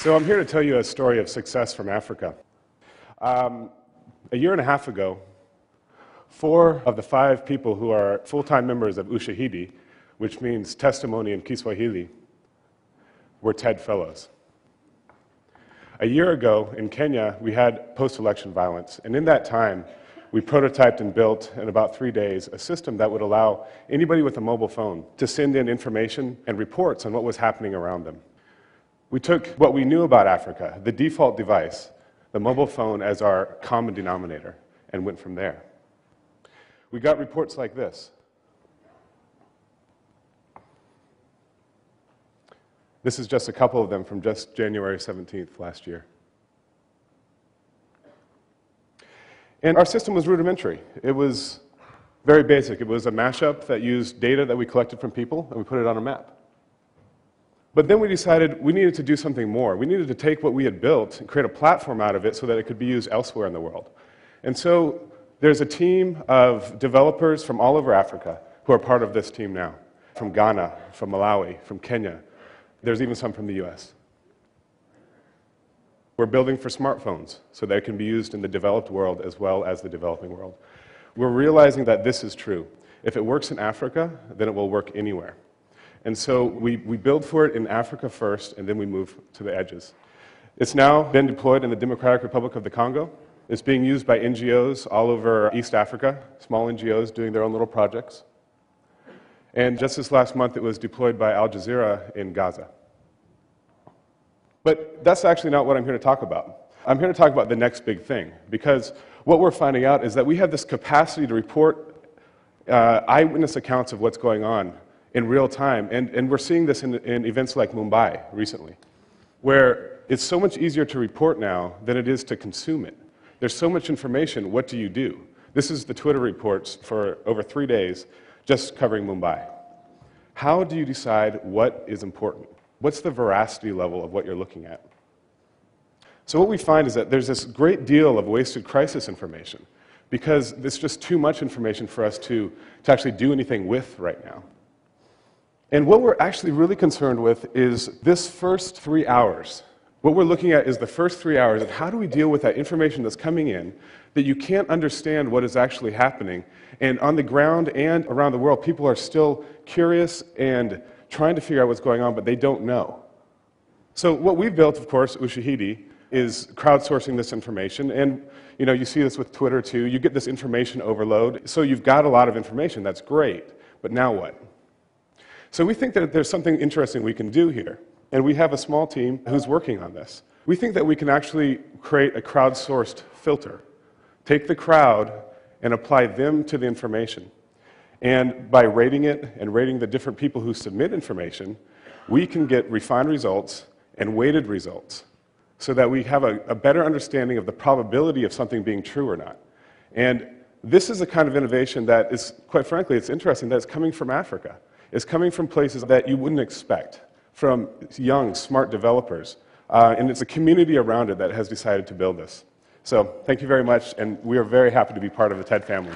So I'm here to tell you a story of success from Africa. A year and a half ago, 4 of the 5 people who are full-time members of Ushahidi, which means testimony in Kiswahili, were TED Fellows. A year ago in Kenya, we had post-election violence, and in that time, we prototyped and built in about 3 days a system that would allow anybody with a mobile phone to send in information and reports on what was happening around them. We took what we knew about Africa, the default device, the mobile phone, as our common denominator, and went from there. We got reports like this. This is just a couple of them from just January 17th last year. And our system was rudimentary. It was very basic. It was a mashup that used data that we collected from people, and we put it on a map. But then we decided we needed to do something more. We needed to take what we had built and create a platform out of it so that it could be used elsewhere in the world. And so there's a team of developers from all over Africa who are part of this team now, from Ghana, from Malawi, from Kenya. There's even some from the US. We're building for smartphones so that it can be used in the developed world as well as the developing world. We're realizing that this is true. If it works in Africa, then it will work anywhere. And so we build for it in Africa first, and then we move to the edges. It's now been deployed in the Democratic Republic of the Congo. It's being used by NGOs all over East Africa, small NGOs doing their own little projects. And just this last month, it was deployed by Al Jazeera in Gaza. But that's actually not what I'm here to talk about. I'm here to talk about the next big thing, because what we're finding out is that we have this capacity to report eyewitness accounts of what's going on in real time, and we're seeing this in events like Mumbai recently, where it's so much easier to report now than it is to consume it. There's so much information, what do you do? This is the Twitter reports for over 3 days just covering Mumbai. How do you decide what is important? What's the veracity level of what you're looking at? So what we find is that there's this great deal of wasted crisis information because it's just too much information for us to actually do anything with right now. And what we're actually really concerned with is this first 3 hours. What we're looking at is the first 3 hours of how do we deal with that information that's coming in that you can't understand what is actually happening. And on the ground and around the world, people are still curious and trying to figure out what's going on, but they don't know. So what we've built, of course, Ushahidi, is crowdsourcing this information. And you see this with Twitter too. You get this information overload. So you've got a lot of information. That's great. But now what? So we think that there's something interesting we can do here. And we have a small team who's working on this. We think that we can actually create a crowdsourced filter. Take the crowd and apply them to the information. And by rating it and rating the different people who submit information, we can get refined results and weighted results so that we have a better understanding of the probability of something being true or not. And this is a kind of innovation that is, quite frankly, it's interesting that it's coming from Africa. It's coming from places that you wouldn't expect, from young, smart developers. And it's a community around it that has decided to build this. So thank you very much, and we are very happy to be part of the TED family.